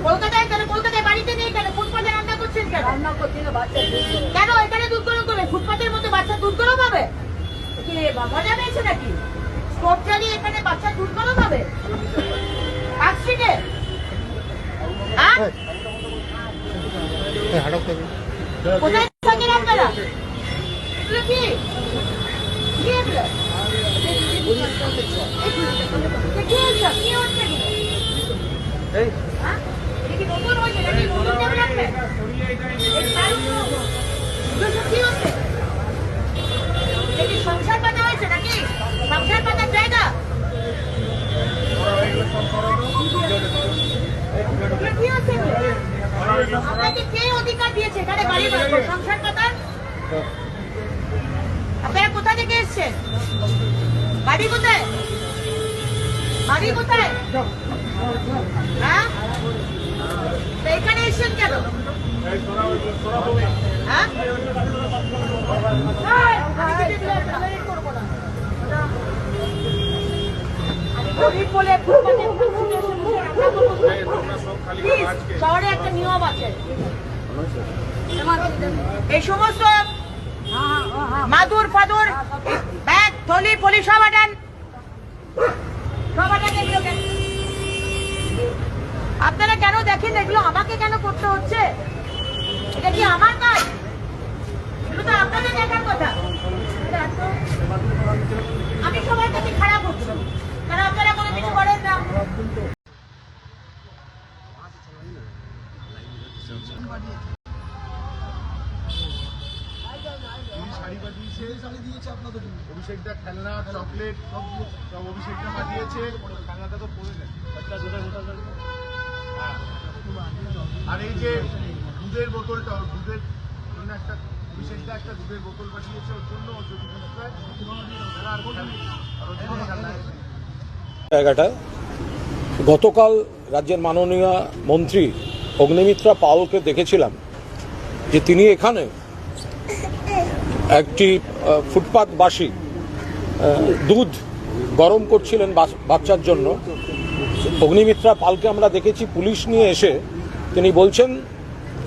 কলকাতায় কেন? কলকাতায় বাড়িতে নেই কেন? ফুটপাতে রান্না করছেন কেন? রান্না করছি না, বাচ্চা কেন এখানে দুধ গরম করবে? ফুটপাতের মধ্যে বাচ্চা দুধ গরম হবে? কি মজা পেয়েছে নাকি? স্টোভ জ্বালিয়ে এখানে বাচ্চা দুধ গরম হবে পার্ক স্ট্রিটে? হ্যাঁ, কোথায় থাকেন আপনারা? এগুলো কি কি এগুলো? কি হচ্ছে? কি হচ্ছে এগুলো? হ্যাঁ, এটা কি নতুন হয়েছে নাকি নতুন ডেভেলপমেন্ট? এই এগুলো কি হচ্ছে? এটা কি সংসার পাতা হয়েছে নাকি? সংসার পাতার জায়গা? কি হচ্ছে এগুলো? আপনাকে কে অধিকার দিয়েছে এখানে বাড়ি বানাবো সংসার পাতার? আপনারা কোথা থেকে এসছেন? বাড়ি কোথায়? বাড়ি কোথায়? হ্যাঁ, তো এখানে এসছেন কেন? হ্যাঁ, করবো না গরিব বলে শহরে একটা নিয়ম আছে। এই সমস্ত মাদুর ফাদুর ব্যাগ থলি ফলি সব আটান, সব আটান। আপনারা কেন দেখেন এগুলো? আমাকে কেন করতে হচ্ছে? এটা কি আমার কাজ? এগুলো তো আপনাদের দেখার কথা। আমি সবার কাছে খারাপ হচ্ছি কারণ আপনারা কোনো কিছু করেন না। অভিষেকটা খেলনা চকলেট সব অভিষেকটা পাঠিয়েছে, খেলনাটা তো পড়ে যায়। আর এই যে দুধের বোতলটা, দুধের জন্য একটা অভিষেকটা একটা দুধের বোতল পাঠিয়েছে, ওর জন্য যদি জায়গাটা গতকাল রাজ্যের মাননীয় মন্ত্রী অগ্নিমিত্রা পালকে দেখেছিলাম যে তিনি এখানে একটি ফুটপাতবাসী দুধ গরম করছিলেন বাচ্চার জন্য। অগ্নিমিত্রা পালকে আমরা দেখেছি পুলিশ নিয়ে এসে তিনি বলছেন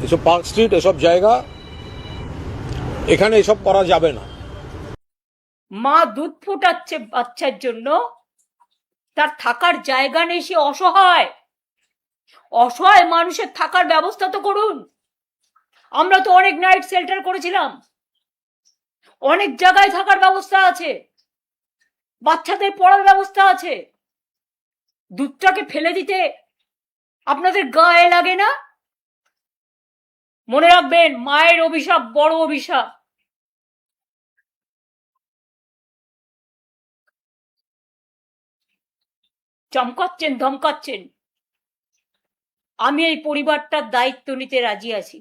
এসব পার্ক স্ট্রিট এসব জায়গা এখানে এসব করা যাবে না। মা দুধ ফোটাচ্ছে বাচ্চার জন্য, তার থাকার জায়গা নেই, সে অসহায়। অসহায় মানুষের থাকার ব্যবস্থা তো করুন। আমরা তো অনেক নাইট শেল্টার করেছিলাম, অনেক জায়গায় থাকার ব্যবস্থা আছে, বাচ্চাদের পড়ার ব্যবস্থা আছে। দুধটাকে ফেলে দিতে আপনাদের গায়ে লাগে না? মনে রাখবেন, মায়ের অভিশাপ বড় অভিশাপ। চমকাচ্ছেন, ধমকাচ্ছেন। আমি এই পরিবারটার দায়িত্ব নিতে রাজি আছি।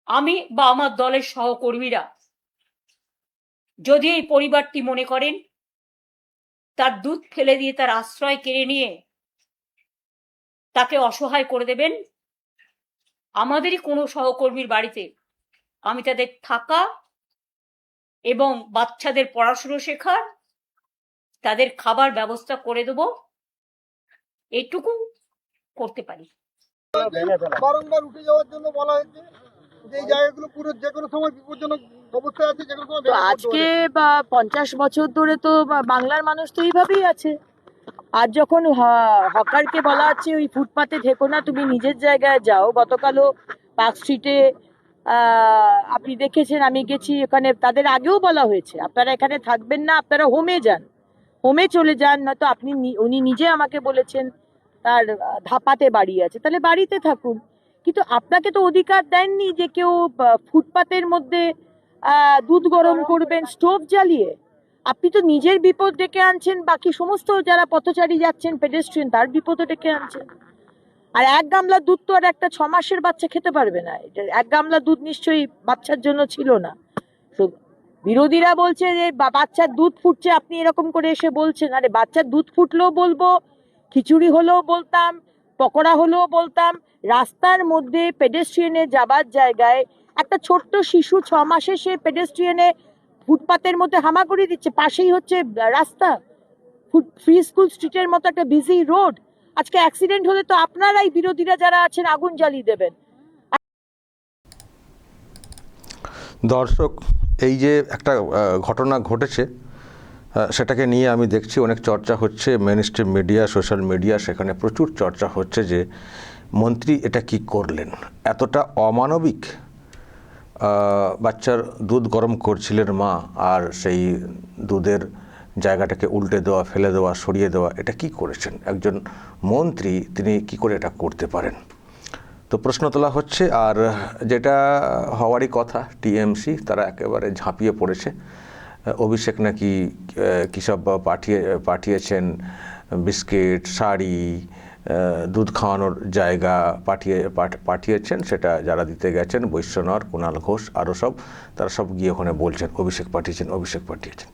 আমি বা আমার দলের সহকর্মীরা যদি এই পরিবারটি মনে করেন তার দুধ ফেলে দিয়ে তার আশ্রয় কেড়ে নিয়ে তাকে অসহায় করে দেবেন, আমাদেরই কোনো সহকর্মীর বাড়িতে আমি তাদের থাকা এবং বাচ্চাদের পড়াশুনো শেখার, তাদের খাবার ব্যবস্থা করে দেব, এইটুকু করতে পারি। বারংবার উঠে যাওয়ার জন্য বলা হয়েছে যে এই জায়গাগুলো পুরো যে কোনো সময় বিপজ্জনক অবস্থায় আছে, যে কোনো সময় আজকে বা 50 বছর ধরে তো বাংলার মানুষ তো এইভাবেই আছে। আর যখন হকারকে বলা হচ্ছে ওই ফুটপাতে থেকো না, তুমি নিজের জায়গায় যাও। গতকালও পার্ক স্ট্রিটে আপনি দেখেছেন, আমি গেছি ওখানে, তাদের আগেও বলা হয়েছে আপনারা এখানে থাকবেন না, আপনারা হোমে যান, হোমে চলে যান। নয়তো উনি নিজে আমাকে বলেছেন তার ধাপাতে বাড়ি আছে, তাহলে বাড়িতে থাকুন। কিন্তু আপনাকে তো অধিকার দেননি যে কেউ ফুটপাতের মধ্যে দুধ গরম করবেন স্টোভ জ্বালিয়ে। আপনি তো নিজের বিপদ ডেকে আনছেন, বাকি সমস্ত যারা পথচারী যাচ্ছেন পেডেস্ট্রিয়ান তার বিপদও ডেকে আনছেন। আর এক গামলা দুধ তো আর একটা 6 মাসের বাচ্চা খেতে পারবে না। এক গামলা দুধ নিশ্চয়ই বাচ্চার জন্য ছিল না। তো বিরোধীরা বলছে যে বাচ্চার দুধ ফুটছে, আপনি এরকম করে এসে বলছেন। আরে বাচ্চার দুধ ফুটলেও বলবো, খিচুড়ি হলেও বলতাম, পকোড়া হলেও বলতাম। রাস্তার মধ্যে পেডেস্ট্রিয়ানে যাবার জায়গায় একটা ছোট্ট শিশু 6 মাসে সে পেডেস্ট্রিয়ানে ফুটপাতের মধ্যে হামাগুড়ি দিচ্ছে, পাশেই হচ্ছে রাস্তা, ফ্রি স্কুল স্ট্রিটের মতো একটা বিজি রোড। আজকে অ্যাক্সিডেন্ট হলে তো আপনারাই বিরোধীরা যারা আছেন আগুন জ্বালিয়ে দেবেন। দর্শক, এই যে একটা ঘটনা ঘটেছে, সেটাকে নিয়ে আমি দেখছি অনেক চর্চা হচ্ছে, main stream media, social media, সেখানে প্রচুর চর্চা হচ্ছে যে মন্ত্রী এটা কি করলেন, এতটা অমানবিক। বাচ্চার দুধ গরম করছিলেন মা, আর সেই দুধের জায়গাটাকে উল্টে দেওয়া, ফেলে দেওয়া, সরিয়ে দেওয়া, এটা কি করেছেন একজন মন্ত্রী? তিনি কি করে এটা করতে পারেন? তো প্রশ্ন তোলা হচ্ছে। আর যেটা হওয়ারই কথা, টিএমসি তারা একেবারে ঝাঁপিয়ে পড়েছে। অভিষেক নাকি কী সব পাঠিয়েছেন, বিস্কিট, শাড়ি, দুধ খাওয়ানোর জায়গা পাঠিয়েছেন। সেটা যারা দিতে গেছেন, বৈশ্যনর, কুণাল ঘোষ, আরও সব, তারা সব গিয়ে ওখানে বলছেন অভিষেক পাঠিয়েছেন।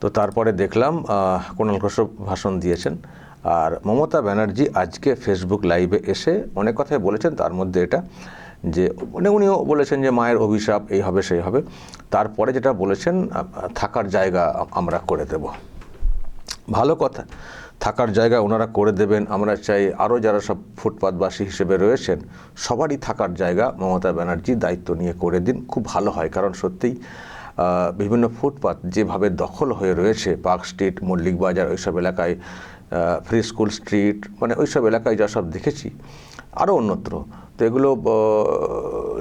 তো তারপরে দেখলাম কুণাল ঘোষও ভাষণ দিয়েছেন। আর মমতা ব্যানার্জি আজকে ফেসবুক লাইভে এসে অনেক কথাই বলেছেন, তার মধ্যে এটা যে উনিও বলেছেন যে মায়ের অভিশাপ এই হবে সেই হবে। তারপরে যেটা বলেছেন, থাকার জায়গা আমরা করে দেব। ভালো কথা, থাকার জায়গা ওনারা করে দেবেন। আমরা চাই আরও যারা সব ফুটপাতবাসী হিসেবে রয়েছেন সবারই থাকার জায়গা মমতা ব্যানার্জি দায়িত্ব নিয়ে করে দিন, খুব ভালো হয়। কারণ সত্যিই বিভিন্ন ফুটপাত যেভাবে দখল হয়ে রয়েছে, পার্ক স্ট্রিট, মল্লিক বাজার, ওইসব এলাকায়, ফ্রি স্কুল স্ট্রিট, মানে ওইসব এলাকায় যা সব দেখেছি, আরও অন্যত্র। তো এগুলো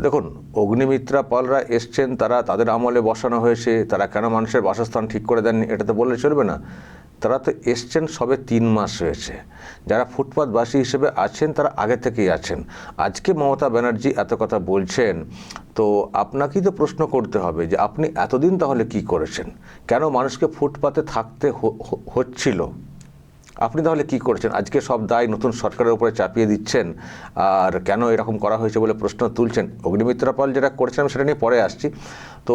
দেখুন, অগ্নিমিত্রা পালরা এসছেন, তারা তাদের আমলে বসানো হয়েছে, তারা কেন মানুষের বাসস্থান ঠিক করে দেননি এটা তো বললে চলবে না। তারা তো এসছেন সবে 3 মাস হয়েছে। যারা ফুটপাতবাসী হিসেবে আছেন তারা আগে থেকেই আছেন। আজকে মমতা ব্যানার্জি এত কথা বলছেন, তো আপনাকেই তো প্রশ্ন করতে হবে যে আপনি এতদিন তাহলে কি করেছেন? কেন মানুষকে ফুটপাতে থাকতে হচ্ছিল? আপনি তাহলে কি করেছেন? আজকে সব দায় নতুন সরকারের উপরে চাপিয়ে দিচ্ছেন, আর কেন এরকম করা হয়েছে বলে প্রশ্ন তুলছেন। অগ্নিমিত্রা পাল যেটা করেছেন আমি সেটা নিয়ে পরে আসছি। তো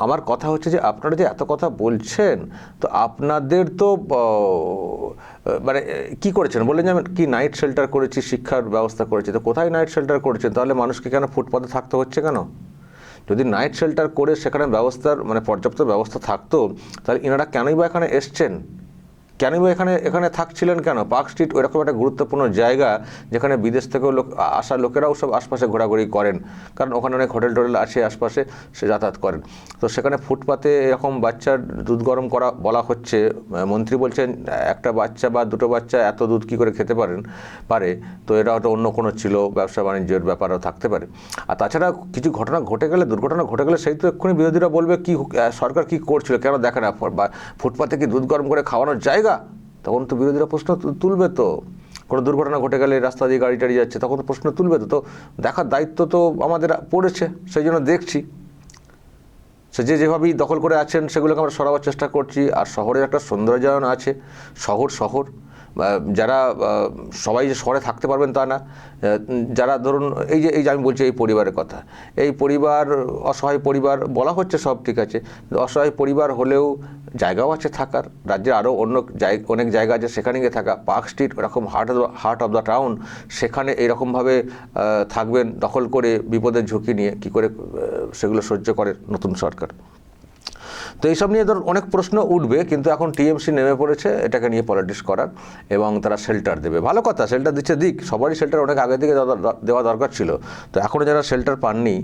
আমার কথা হচ্ছে যে আপনারা যে এত কথা বলছেন, তো আপনাদের তো মানে কি করেছেন বললেন যে আমি কি নাইট শেল্টার করেছি, শিক্ষার ব্যবস্থা করেছি। তো কোথায় নাইট শেল্টার করেছেন? তাহলে মানুষকে কেন ফুটপাতে থাকতে হচ্ছে কেন? যদি নাইট শেল্টার করে সেখানে ব্যবস্থার মানে পর্যাপ্ত ব্যবস্থা থাকতো, তাহলে এনারা কেনই বা এখানে এসছেন, কেনই বা এখানে থাকছিলেন কেন? পার্ক স্ট্রিট ওইরকম একটা গুরুত্বপূর্ণ জায়গা যেখানে বিদেশ থেকেও আসা লোকেরাও সব আশপাশে ঘোরাঘুরি করেন, কারণ ওখানে অনেক হোটেল টোটেল আছে আশপাশে, সে যাতায়াত করেন। তো সেখানে ফুটপাতে এরকম বাচ্চার দুধ গরম করা বলা হচ্ছে। মন্ত্রী বলছেন একটা বাচ্চা বা দুটো বাচ্চা এত দুধ কী করে খেতে পারে। তো এটা হয়তো অন্য কোনো ছিল, ব্যবসা বাণিজ্যের ব্যাপারও থাকতে পারে। আর তাছাড়া কিছু ঘটনা ঘটে গেলে, দুর্ঘটনা ঘটে গেলে, সেই তো এক্ষুনি বিরোধীরা বলবে কি সরকার কি করছিল, কেন দেখে না ফুটপাতে কি দুধ গরম করে খাওয়ানোর জায়গা? তখন তো বিরোধীরা প্রশ্ন তুলবে। তো কোনো দুর্ঘটনা ঘটে গেলে, রাস্তা দিয়ে গাড়ি টাড়ি যাচ্ছে, তখন তো প্রশ্ন তুলবে। তো দেখার দায়িত্ব তো আমাদের পড়েছে, সেই জন্য দেখছি। সে যেভাবেই দখল করে আছেন সেগুলোকে আমরা সরাবার চেষ্টা করছি। আর শহরের একটা সৌন্দর্যায়ন আছে। শহর যারা সবাই যে শহরে থাকতে পারবেন তা না। যারা ধরুন এই যে আমি বলছি এই পরিবারের কথা, এই পরিবার অসহায় পরিবার বলা হচ্ছে, সব ঠিক আছে, অসহায় পরিবার হলেও জায়গাও আছে থাকার। রাজ্যের আরও অনেক জায়গা আছে, সেখানে গিয়ে থাকা। পার্ক স্ট্রিট এরকম হার্ট অফ দ্য টাউন, সেখানে এইরকমভাবে থাকবেন দখল করে, বিপদের ঝুঁকি নিয়ে, কি করে সেগুলো সহ্য করে নতুন সরকার? তো এইসব নিয়ে ধর অনেক প্রশ্ন উঠবে, কিন্তু এখন টিএমসি নেমে পড়েছে এটাকে নিয়ে পলিটিক্স করার, এবং তারা শেল্টার দেবে। ভালো কথা, শেল্টার দিচ্ছে দিক, সবারই শেল্টার অনেক আগে থেকে দেওয়া দরকার ছিল। তো এখনও যারা শেল্টার পাননি,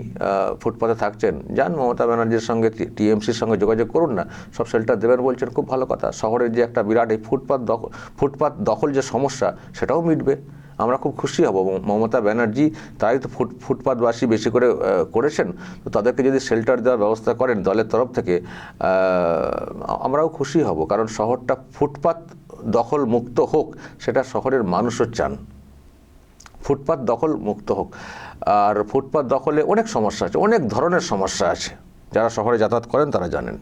ফুটপাতে থাকছেন, যান মমতা ব্যানার্জির সঙ্গে, টিএমসির সঙ্গে যোগাযোগ করুন না, সব শেল্টার দেবেন বলছেন, খুব ভালো কথা। শহরের যে একটা বিরাট এই ফুটপাত দখল যে সমস্যা, সেটাও মিটবে। আমরা খুব খুশি হব। মমতা ব্যানার্জি তারাই তো ফুটপাতবাসী বেশি করে করেছেন, তো তাদেরকে যদি শেল্টার দেওয়ার ব্যবস্থা করেন দলের তরফ থেকে, আমরাও খুশি হব। কারণ শহরটা ফুটপাত দখল মুক্ত হোক, সেটা শহরের মানুষও চান। ফুটপাত দখল মুক্ত হোক। আর ফুটপাত দখলে অনেক সমস্যা আছে, অনেক ধরনের সমস্যা আছে। যারা শহরে যাতায়াত করেন তারা জানেন।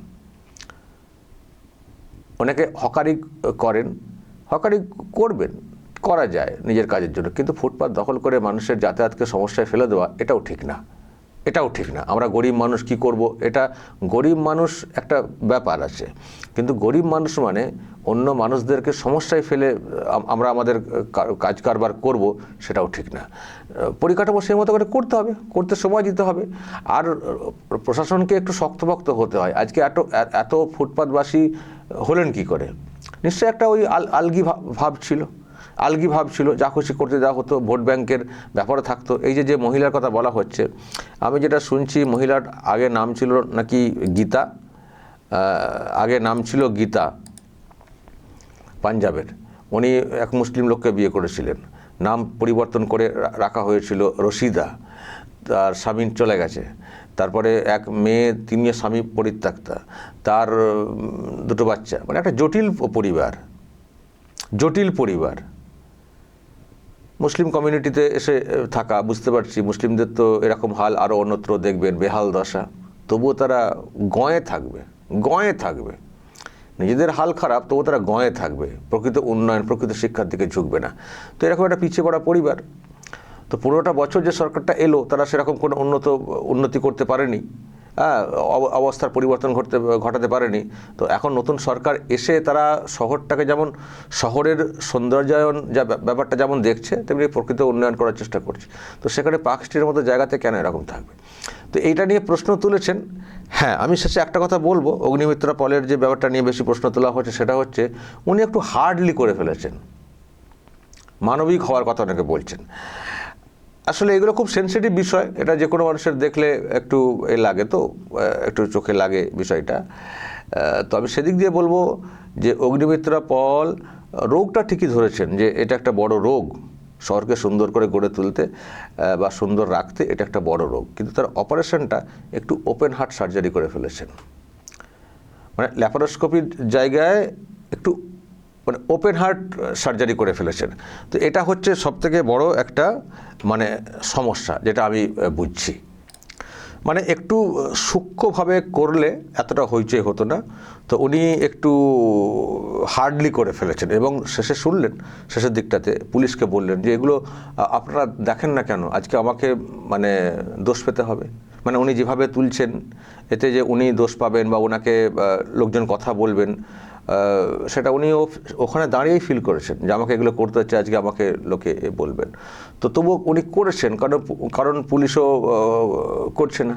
অনেকে হকারি করেন, হকারি করা যায় নিজের কাজের জন্য, কিন্তু ফুটপাত দখল করে মানুষের যাতায়াতকে সমস্যায় ফেলে দেওয়া এটাও ঠিক না। আমরা গরিব মানুষ কি করব? এটা গরিব মানুষ একটা ব্যাপার আছে, কিন্তু গরিব মানুষ মানে অন্য মানুষদেরকে সমস্যায় ফেলে আমরা আমাদের কাজ কারবার করব, সেটাও ঠিক না। পরিকাঠামো সেই মতো করে করতে সময় দিতে হবে। আর প্রশাসনকে একটু শক্তভক্ত হতে হয়। আজকে এত ফুটপাতবাসী হলেন কি করে? নিশ্চয়ই একটা ওই আলগি ভাব ছিল। আলগি ভাব ছিল, যা খুশি করতে দেওয়া হতো, ভোট ব্যাংকের ব্যাপারে থাকতো। এই যে মহিলার কথা বলা হচ্ছে, আমি যেটা শুনছি মহিলার আগে নাম ছিল নাকি গীতা, আগে নাম ছিল গীতা, পাঞ্জাবের। উনি এক মুসলিম লোককে বিয়ে করেছিলেন, নাম পরিবর্তন করে রাখা হয়েছিল রশিদা। তার স্বামী চলে গেছে, তারপরে এক মেয়ে, তিনিও স্বামী পরিত্যক্তা, তার দুটো বাচ্চা, মানে একটা জটিল পরিবার, জটিল পরিবার। মুসলিম কমিউনিটিতে এসে থাকা, বুঝতে পারছি মুসলিমদের তো এরকম হাল আরও অন্যত্র দেখবেন, বেহাল দশা, তবুও তারা গঁয়ে থাকবে, গঁয়ে থাকবে। নিজেদের হাল খারাপ, তবুও তারা গঁয়ে থাকবে, প্রকৃত উন্নয়ন, প্রকৃত শিক্ষার দিকে ঝুঁকবে না। তো এরকম একটা পিছিয়ে পড়া পরিবার। তো 15টা বছর যে সরকারটা এলো, তারা সেরকম কোনো উন্নতি করতে পারেনি, অবস্থার পরিবর্তন ঘটাতে পারেনি। তো এখন নতুন সরকার এসে তারা শহরটাকে যেমন শহরের সৌন্দর্যায়ন ব্যাপারটা যেমন দেখছে, তেমনি প্রকৃত উন্নয়ন করার চেষ্টা করছে। তো সেখানে পার্ক স্ট্রিটের মতো জায়গাতে কেন এরকম থাকবে? তো এইটা নিয়ে প্রশ্ন তুলেছেন। হ্যাঁ, আমি শেষে একটা কথা বলবো, অগ্নিমিত্রা পলের যে ব্যাপারটা নিয়ে বেশি প্রশ্ন তোলা হচ্ছে সেটা হচ্ছে উনি একটু হার্ডলি করে ফেলেছেন, মানবিক হওয়ার কথা অনেকে বলছেন। আসলে এগুলো খুব সেন্সিটিভ বিষয়, এটা যে কোনো মানুষের দেখলে একটু লাগে, তো একটু চোখে লাগে বিষয়টা। তো আমি সেদিক দিয়ে বলবো যে অগ্নিমিত্রা পল রোগটা ঠিকই ধরেছেন, যে এটা একটা বড় রোগ, শহরকে সুন্দর করে গড়ে তুলতে বা সুন্দর রাখতে এটা একটা বড় রোগ। কিন্তু তার অপারেশনটা একটু ওপেন হার্ট সার্জারি করে ফেলেছেন, মানে ল্যাপারোস্কোপির জায়গায় একটু মানে ওপেন হার্ট সার্জারি করে ফেলেছেন। তো এটা হচ্ছে সবথেকে বড় একটা মানে সমস্যা, যেটা আমি বুঝছি। মানে একটু সূক্ষ্মভাবে করলে এতটা হইচই হতো না, তো উনি একটু হার্ডলি করে ফেলেছেন। এবং শেষে শুনলেন, শেষের দিকটাতে পুলিশকে বললেন যে এগুলো আপনারা দেখেন না কেন, আজকে আমাকে মানে দোষ পেতে হবে? মানে উনি যেভাবে তুলছেন, এতে যে উনি দোষ পাবেন বা ওনাকে লোকজন কথা বলবেন, সেটা উনি ওখানে দাঁড়িয়েই ফিল করেছেন যে আমাকে এগুলো করতে হচ্ছে, আজকে আমাকে লোকে বলবেন। তো তবুও উনি করেছেন, কারণ পুলিশও করছে না,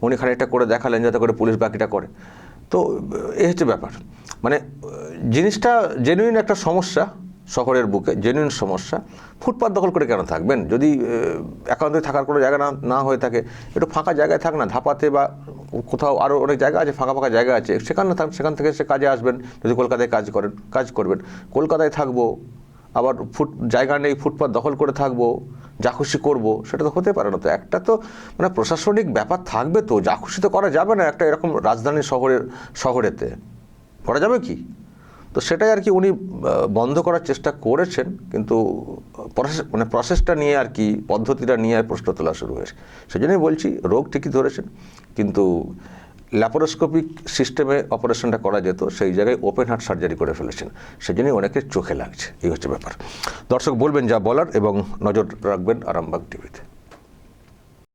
উনি খানিকটা করে দেখালেন যাতে করে পুলিশ বাকিটা করে। তো এই হচ্ছে ব্যাপার। মানে জিনিসটা জেনুইন একটা সমস্যা, শহরের বুকে জেনুইন সমস্যা। ফুটপাত দখল করে কেন থাকবেন? যদি একান্তই থাকার কোনো জায়গা না হয়ে থাকে, একটু ফাঁকা জায়গায় থাক না, ধাপাতে বা কোথাও আরও অনেক জায়গা আছে, ফাঁকা ফাঁকা জায়গা আছে, সেখান থেকে সে কাজে আসবেন। যদি কলকাতায় কাজ করবেন, কলকাতায় থাকবো, আবার জায়গা নেই, ফুটপাত দখল করে থাকবো, যা খুশি করবো, সেটা তো হতে পারে না। তো একটা তো মানে প্রশাসনিক ব্যাপার থাকবে, তো যা খুশি তো করা যাবে না একটা এরকম রাজধানী শহরেতে, করা যাবে কি? তো সেটাই আর কি উনি বন্ধ করার চেষ্টা করেছেন, কিন্তু প্রসেসটা নিয়ে আর কি, পদ্ধতিটা নিয়ে আর প্রশ্ন তোলা শুরু হয়েছে। সেজন্যই বলছি রোগ ঠিকই ধরেছেন, কিন্তু ল্যাপারোস্কোপিক সিস্টেমে অপারেশনটা করা যেত, সেই জায়গায় ওপেন হার্ট সার্জারি করে ফেলেছেন। সেজন্যই অনেকের চোখে লাগছে। এই হচ্ছে ব্যাপার। দর্শক বলবেন যা বলার এবং নজর রাখবেন আরামবাগ টিভিতে।